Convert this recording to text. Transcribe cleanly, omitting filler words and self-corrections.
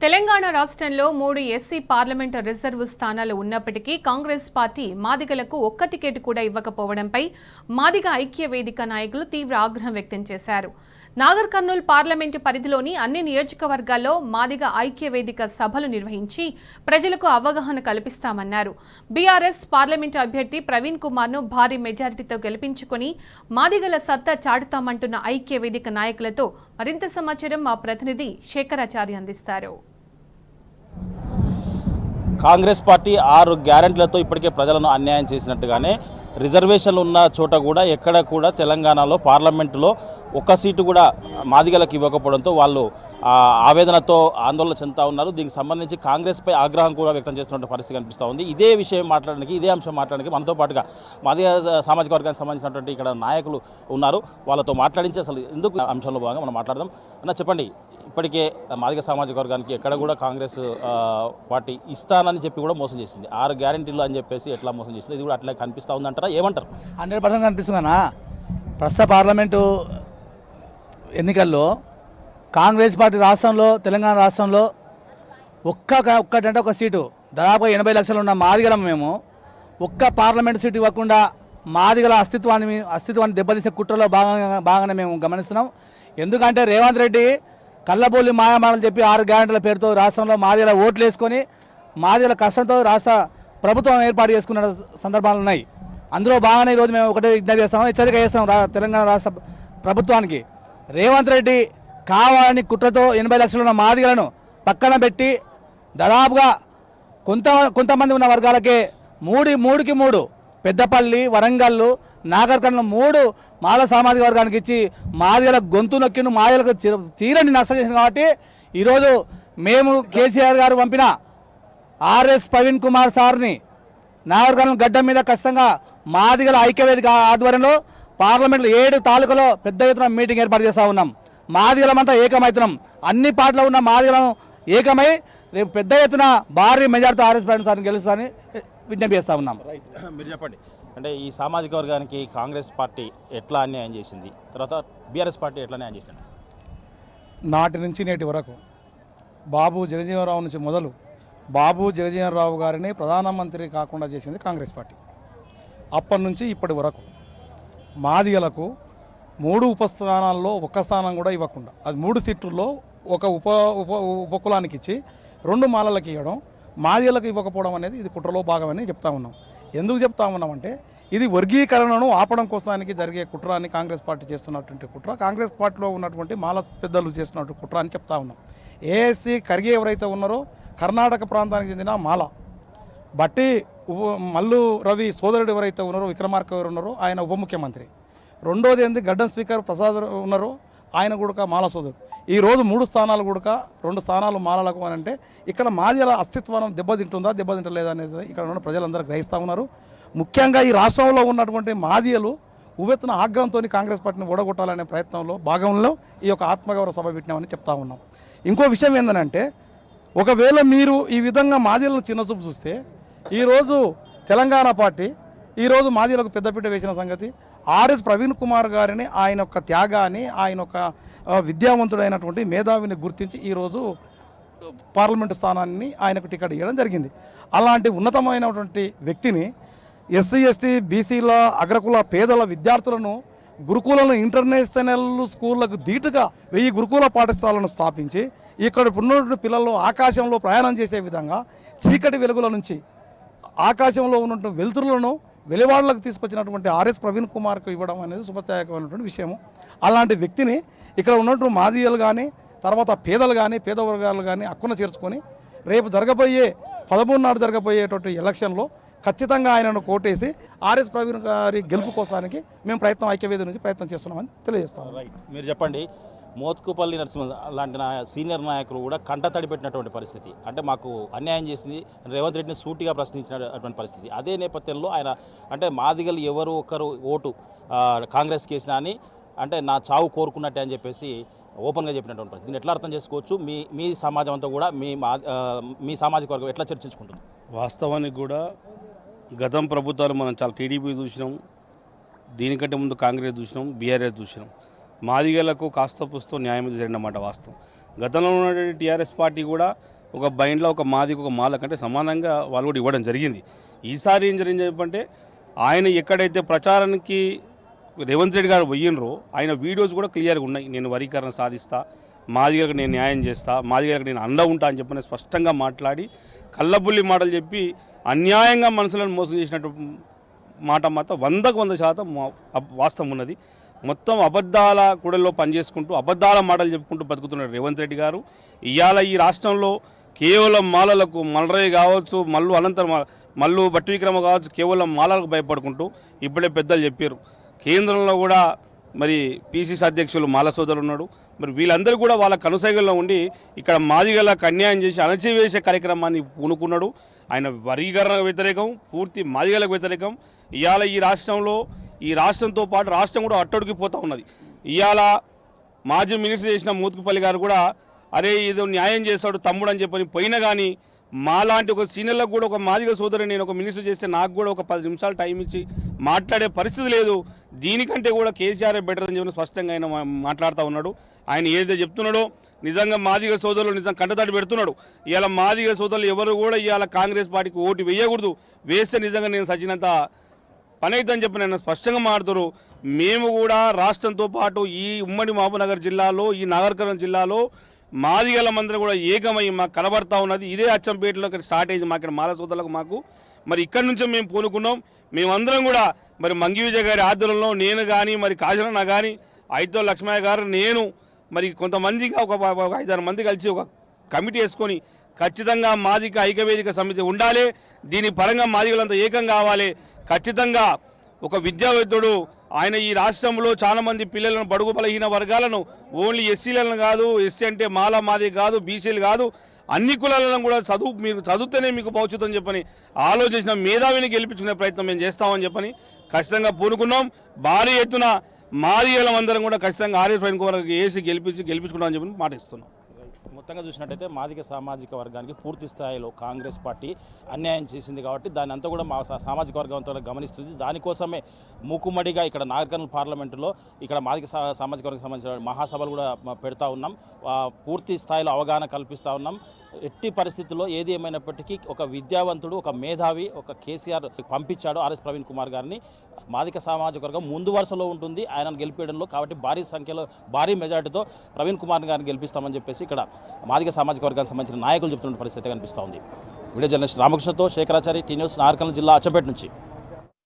తెలంగాణ రాష్ట్రంలో 3 SC parliament reserve స్థానాలు ఉన్నప్పటికీ కాంగ్రెస్ పార్టీ మాదిగలకు ఒక్క టికెట్ కూడా ఇవ్వకపోవడంపై మాదిగ ఐక్య వేదిక నాయకులు తీవ్ర ఆగ్రహం వ్యక్తం చేశారు. నాగర్ కర్నూల్ పార్లమెంటు పరిధిలోని అన్ని నియోజకవర్గాల్లో మాదిగ ఐక్య వేదిక సభలు నిర్వహించి ప్రజలకు అవగాహన కల్పిస్తామన్నారు. బీఆర్ఎస్ పార్లమెంటు అభ్యర్థి ప్రవీణ్ కుమార్ను భారీ మెజారిటీతో గెలిపించుకుని మాదిగల సత్తా చాటుతామంటున్న ఐక్య వేదిక నాయకులతో మరింత సమాచారం మా ప్రతినిధి శేఖరాచారి అందిస్తారు. కాంగ్రెస్ పార్టీ 6 గ్యారెంటీలతో ఇప్పటికే ప్రజలను అన్యాయం చేసినట్టుగానే రిజర్వేషన్లు ఉన్న చోట కూడా ఎక్కడ కూడా తెలంగాణలో పార్లమెంటులో ఒక్క సీటు కూడా మాదిగలకు ఇవ్వకపోవడంతో వాళ్ళు ఆవేదనతో ఆందోళన చెందుతూ ఉన్నారు. దీనికి సంబంధించి కాంగ్రెస్పై ఆగ్రహం కూడా వ్యక్తం చేస్తున్న పరిస్థితి కనిపిస్తూ ఉంది. ఇదే విషయం మాట్లాడడానికి, ఇదే అంశం మాట్లాడడానికి మనతో పాటుగా మాదిగ సామాజిక వర్గానికి సంబంధించినటువంటి ఇక్కడ నాయకులు ఉన్నారు. వాళ్ళతో మాట్లాడించి అసలు ఎందుకు అంశంలో భాగంగా మనం మాట్లాడదాం. అన్న చెప్పండి, ఇప్పటికే మాదిగ సామాజిక వర్గానికి ఎక్కడ కూడా కాంగ్రెస్ పార్టీ ఇస్తానని చెప్పి కూడా మోసం చేసింది. 6 గ్యారెంటీలు అని చెప్పేసి ఎట్లా మోసం చేసింది, ఇది కూడా అట్లా కనిపిస్తూ ఉందంటారా? ఏమంటారు? 100% కనిపిస్తుందన్నా. ప్రస్తుత పార్లమెంటు ఎన్నికల్లో కాంగ్రెస్ పార్టీ రాష్ట్రంలో, తెలంగాణ రాష్ట్రంలో ఒక్కటంటే ఒక సీటు, దాదాపుగా 80 లక్షలు ఉన్న మాదిగలం మేము ఒక్క పార్లమెంటు సీటు ఇవ్వకుండా మాదిగల అస్తిత్వాన్ని దెబ్బతీసే కుట్రలో భాగంగానే మేము గమనిస్తున్నాం. ఎందుకంటే రేవంత్ రెడ్డి కళ్ళబోలి మాయమాటలు చెప్పి 6 గ్యారెంటీల పేరుతో రాష్ట్రంలో మాదిగల ఓట్లు వేసుకొని మాదిగల కష్టంతో రాష్ట్ర ప్రభుత్వం ఏర్పాటు చేసుకున్న సందర్భాలు ఉన్నాయి. అందులో భాగంగా ఈరోజు మేము ఒకటే విజ్ఞప్తి చేస్తాము, హెచ్చరిక చేస్తాం తెలంగాణ రాష్ట్ర ప్రభుత్వానికి. రేవంత్ రెడ్డి కావాలని కుట్రతో 80 లక్షలు ఉన్న మాదిగలను పక్కన పెట్టి దాదాపుగా కొంతమంది ఉన్న వర్గాలకే 3కి 3 పెద్దపల్లి, వరంగల్, నాగర్ కర్నూల్ 3 మాల సామాజిక వర్గానికి ఇచ్చి మాదిగల గొంతు నొక్కిను మాదిగలకు తీరని నష్టం చేసింది. కాబట్టి ఈరోజు మేము కేసీఆర్ గారు పంపిన ఆర్ఎస్ ప్రవీణ్ కుమార్ సార్ని నాగర్ కర్నూల్ గడ్డ మీద ఖచ్చితంగా మాదిగల ఐక్యవేదిక ఆధ్వర్యంలో పార్లమెంట్లో 7 తాలూకాలో పెద్ద ఎత్తున మీటింగ్ ఏర్పాటు చేస్తూ ఉన్నాం. మాదిగలమంతా ఏకమవుతున్నాం. అన్ని పార్టీలో ఉన్న మాదిగలం ఏకమై రేపు పెద్ద ఎత్తున భారీ మెజార్టీతో ఆర్ఎస్ ప్రవీణ్ సార్ని గెలుస్తారని విజ్ఞప్తి చేస్తూ ఉన్నాం. మీరు చెప్పండి, అంటే ఈ సామాజిక వర్గానికి కాంగ్రెస్ పార్టీ ఎట్లా అన్యాయం చేసింది, తర్వాత బీఆర్ఎస్ పార్టీ ఎట్లా అన్యాయం చేసింది? నాటి నుంచి నేటి వరకు బాబు జగజీవనరావు నుంచి మొదలు బాబు జగజీవనరావు గారిని ప్రధానమంత్రి కాకుండా చేసింది కాంగ్రెస్ పార్టీ. అప్పటి నుంచి ఇప్పటి వరకు మాదిగలకు 3 ఉపస్థానాల్లో ఒక్క స్థానం కూడా ఇవ్వకుండా, అది 3 సీట్లలో ఒక ఉపకులానికి ఇచ్చి 2 మాలలకు ఇవ్వడం, మాదిగలకు ఇవ్వకపోవడం అనేది ఇది కుట్రలో భాగమని చెప్తా ఉన్నాం. ఎందుకు చెప్తా ఉన్నామంటే ఇది వర్గీకరణను ఆపడం కోసానికి జరిగే కుట్ర అని కాంగ్రెస్ పార్టీ చేస్తున్నటువంటి కుట్ర, కాంగ్రెస్ పార్టీలో ఉన్నటువంటి మాల పెద్దలు చేస్తున్నటువంటి కుట్ర అని చెప్తా ఉన్నాం. ఏఎస్సీ ఖర్గే ఎవరైతే ఉన్నారో కర్ణాటక ప్రాంతానికి చెందిన మాల, బట్టి మల్లు రవి సోదరుడు ఎవరైతే ఉన్నారో విక్రమార్క ఎవరు ఉన్నారో ఆయన ఉప ముఖ్యమంత్రి, రెండోది ఏంది గడ్డం స్పీకర్ ప్రసాద్ ఉన్నారో ఆయన కూడా మాల సోదరుడు. ఈరోజు 3 స్థానాలు కూడా 2 స్థానాలు మాలలకు అని అంటే ఇక్కడ మాదిగల అస్తిత్వం దెబ్బతింటుందా దెబ్బతింటలేదా అనేది ఇక్కడ ఉన్న ప్రజలందరూ గ్రహిస్తూ ఉన్నారు. ముఖ్యంగా ఈ రాష్ట్రంలో ఉన్నటువంటి మాదిగలు ఉవ్వెత్తున ఆగ్రహంతో కాంగ్రెస్ పార్టీని ఓడగొట్టాలనే ప్రయత్నంలో భాగంలో ఈ యొక్క ఆత్మగౌరవ సభ పెట్టినామని చెప్తా ఉన్నాం. ఇంకో విషయం ఏంటంటే ఒకవేళ మీరు ఈ విధంగా మాదిగలను చిన్నచూపు చూస్తే ఈరోజు తెలంగాణ పార్టీ ఈరోజు మాదిగలకు పెద్దపీట వేసిన సంగతి ఆర్ఎస్ ప్రవీణ్ కుమార్ గారిని, ఆయన యొక్క త్యాగాన్ని, ఆయన యొక్క విద్యావంతుడైనటువంటి మేధావిని గుర్తించి ఈరోజు పార్లమెంటు స్థానాన్ని ఆయనకు టికెట్ ఇవ్వడం జరిగింది. అలాంటి ఉన్నతమైనటువంటి వ్యక్తిని ఎస్సీ ఎస్టీ బీసీల అగ్రకుల పేదల విద్యార్థులను గురుకులను ఇంటర్నేషనల్ స్కూళ్లకు ధీటుగా 1000 గురుకుల పాఠశాలను స్థాపించి ఇక్కడ ఉన్నటువంటి పిల్లలు ఆకాశంలో ప్రయాణం చేసే విధంగా చీకటి వెలుగుల నుంచి ఆకాశంలో ఉన్నటువంటి వెలుతురులను వెలివాడలకు తీసుకొచ్చినటువంటి ఆర్ఎస్ ప్రవీణ్ కుమార్కు ఇవ్వడం అనేది శుభదాయకమైనటువంటి విషయము. అలాంటి వ్యక్తిని ఇక్కడ ఉన్నటువంటి మాదిగలు కానీ, తర్వాత పేదలు కానీ, పేద వర్గాలు కానీ హక్కున చేర్చుకొని రేపు జరగబోయే 13 నాడు జరగబోయేటువంటి ఎలక్షన్లో ఖచ్చితంగా ఆయనను కోటేసి ఆర్ఎస్ ప్రవీణ్ గారి గెలుపు కోసానికి మేము ఐక్యవేది నుంచి ప్రయత్నం చేస్తున్నామని తెలియజేస్తాం. రైట్, మీరు చెప్పండి. మోత్కుపల్లి నరసింహ లాంటి సీనియర్ నాయకులు కూడా కంటతడి పెట్టినటువంటి పరిస్థితి, అంటే మాకు అన్యాయం చేసింది రేవంత్ రెడ్డిని సూటిగా ప్రశ్నించినటువంటి పరిస్థితి. అదే నేపథ్యంలో ఆయన అంటే మాదిగలు ఎవరు ఒకరు ఓటు కాంగ్రెస్కి వేసినా అని అంటే నా చావు కోరుకున్నట్టే అని చెప్పేసి ఓపెన్గా చెప్పినటువంటి పరిస్థితి. దీన్ని ఎట్లా అర్థం చేసుకోవచ్చు? మీ సమాజం అంతా కూడా మీ సామాజిక వర్గం ఎట్లా చర్చించుకుంటుంది? వాస్తవానికి కూడా గతం ప్రభుత్వాలు మనం చాలా టీడీపీ చూసినాం, దీనికంటే ముందు కాంగ్రెస్ చూసినాం, బీఆర్ఎస్ చూసినాం. మాదిగలకు కాస్త పుస్తో న్యాయం జరిగినమాట వాస్తవం. గతంలో ఉన్నటువంటి టీఆర్ఎస్ పార్టీ కూడా ఒక బైండ్లో ఒక మాదికి ఒక మాల కంటే సమానంగా వాళ్ళు కూడా ఇవ్వడం జరిగింది. ఈసారి ఏం జరిగింది చెప్పంటే ఆయన ఎక్కడైతే ప్రచారానికి రేవంత్ రెడ్డి గారు పోయినరో ఆయన వీడియోస్ కూడా క్లియర్గా ఉన్నాయి. నేను వరీకరణ సాధిస్తా, మాదిగలకు నేను న్యాయం చేస్తా, మాదిగలకు నేను అండ ఉంటా అని చెప్పని స్పష్టంగా మాట్లాడి కళ్ళబుల్లి మాటలు చెప్పి అన్యాయంగా మనుషులను మోసం చేసినట్టు మాట మాత్రం 100% వాస్తవం ఉన్నది. మొత్తం అబద్ధాల కూడల్లో పనిచేసుకుంటూ అబద్ధాల మాటలు చెప్పుకుంటూ బతుకుతున్నాడు రేవంత్ రెడ్డి గారు. ఇవాళ ఈ రాష్ట్రంలో కేవలం మాలలకు మల్రయ్య కావచ్చు, మల్లు భట్టి విక్రమ కావచ్చు, కేవలం మాలలకు భయపడుకుంటూ ఇప్పుడే పెద్దలు చెప్పారు. కేంద్రంలో కూడా మరి పీసీసీ అధ్యక్షులు మాల సోదరులు ఉన్నాడు. మరి వీళ్ళందరూ కూడా వాళ్ళ కనుసైగల్లో ఉండి ఇక్కడ మాదిగలకు అన్యాయం చేసి అణచివేసే కార్యక్రమాన్ని పూనుకున్నాడు. ఆయన వర్గీకరణకు వ్యతిరేకం, పూర్తి మాదిగలకు వ్యతిరేకం. ఇవాళ ఈ రాష్ట్రంలో ఈ రాష్ట్రంతో పాటు రాష్ట్రం కూడా అట్టడికిపోతూ ఉన్నది. ఇవాళ మాజీ మినిస్టర్ చేసిన మూతుకుపల్లి గారు కూడా అరే ఏదో న్యాయం చేస్తాడు తమ్ముడు అని చెప్పని పోయినా కానీ మాలాంటి ఒక సీనియర్లకు కూడా ఒక మాదిగ సోదరు నేను ఒక మినిస్టర్ చేస్తే నాకు కూడా ఒక 10 నిమిషాలు టైం ఇచ్చి మాట్లాడే పరిస్థితి లేదు. దీనికంటే కూడా కేసీఆర్ బెటర్ అని చెప్పి స్పష్టంగా ఆయన మాట్లాడుతూ ఉన్నాడు. ఆయన ఏదైతే చెప్తున్నాడో నిజంగా మాదిగ సోదరులు నిజంగా కంటతడి పెడుతున్నాడు. ఇవాళ మాదిగ సోదరులు ఎవరు కూడా ఇవాళ కాంగ్రెస్ పార్టీకి ఓటు వేయకూడదు, వేస్తే నిజంగా నేను సచ్చినంత పని అవుతుందని చెప్పి నేను స్పష్టంగా మాట్లాడుతారు. మేము కూడా రాష్ట్రంతో పాటు ఈ ఉమ్మడి మహబూబ్నగర్ జిల్లాలో, ఈ నాగర్కర్నూలు జిల్లాలో మాదిగల మందిరం కూడా ఏకమై మాకు కనబడతా ఉన్నది. ఇదే అచ్చంపేటలో ఇక్కడ స్టార్ట్ అయింది మా ఇక్కడ మాల సోదరులకు మాకు. మరి ఇక్కడి నుంచే మేము పూనుకున్నాం. మేమందరం కూడా మరి మంగి విజయ్ గారి ఆధ్వర్యంలో నేను కానీ మరి కాజలన్న కానీ ఐదో లక్ష్మయ్య గారు నేను మరి కొంతమందిగా ఒక 5-6 మంది కలిసి ఒక కమిటీ వేసుకొని ఖచ్చితంగా మాదిగ ఐక్యవేదిక సమితి ఉండాలి. దీని పరంగా మాదిగలంతా ఏకం కావాలి. ఖచ్చితంగా ఒక విద్యావేత్తుడు ఆయన ఈ రాష్ట్రంలో చాలామంది పిల్లలను బడుగు బలహీన వర్గాలను ఓన్లీ ఎస్సీలను కాదు, ఎస్సీ అంటే మాల మాది కాదు, బీసీలు కాదు, అన్ని కులాలను కూడా మీరు చదివితేనే మీకు భవిష్యత్తు చెప్పని ఆలోచించిన మేధావిని గెలిపించుకునే ప్రయత్నం మేము చేస్తామని చెప్పని ఖచ్చితంగా పూనుకున్నాం. భారీ ఎత్తున మాదిగలం అందరం కూడా ఖచ్చితంగా ఆర్ఎస్ పైన వేసి గెలిపించుకున్నామని చెప్పని మాట ఇస్తున్నాం. మొత్తంగా చూసినట్టయితే మాదిగ సామాజిక వర్గానికి పూర్తి స్థాయిలో కాంగ్రెస్ పార్టీ అన్యాయం చేసింది కాబట్టి దాన్ని అంతా కూడా మా సామాజిక వర్గంతో గమనిస్తుంది. దానికోసమే మూకుమ్మడిగా ఇక్కడ నాగర్కర్నూలు పార్లమెంటులో ఇక్కడ మాదిగ సామాజిక వర్గానికి సంబంధించిన మహాసభలు కూడా పెడతా ఉన్నాం. పూర్తి స్థాయిలో అవగాహన కల్పిస్తూ ఉన్నాం. ఎట్టి పరిస్థితుల్లో ఏది ఏమైనప్పటికీ ఒక విద్యావంతుడు, ఒక మేధావి, ఒక కేసీఆర్ పంపించాడు ఆర్ఎస్ ప్రవీణ్ కుమార్ గారిని. మాదిగ సామాజిక వర్గం ముందు వరుసలో ఉంటుంది ఆయనను గెలిపేయడంలో. కాబట్టి భారీ సంఖ్యలో భారీ మెజార్టీతో ప్రవీణ్ కుమార్ గారిని గెలిపిస్తామని చెప్పేసి ఇక్కడ మాదిగ సామాజిక వర్గానికి సంబంధించిన నాయకులు చెప్తున్న పరిస్థితి కనిపిస్తూ ఉంది. వీడియో జర్నలిస్ట్ రామకృష్ణతో శేఖరాచారి, టీ న్యూస్, నాగర్కర్నూలు జిల్లా అచ్చంపేట నుంచి.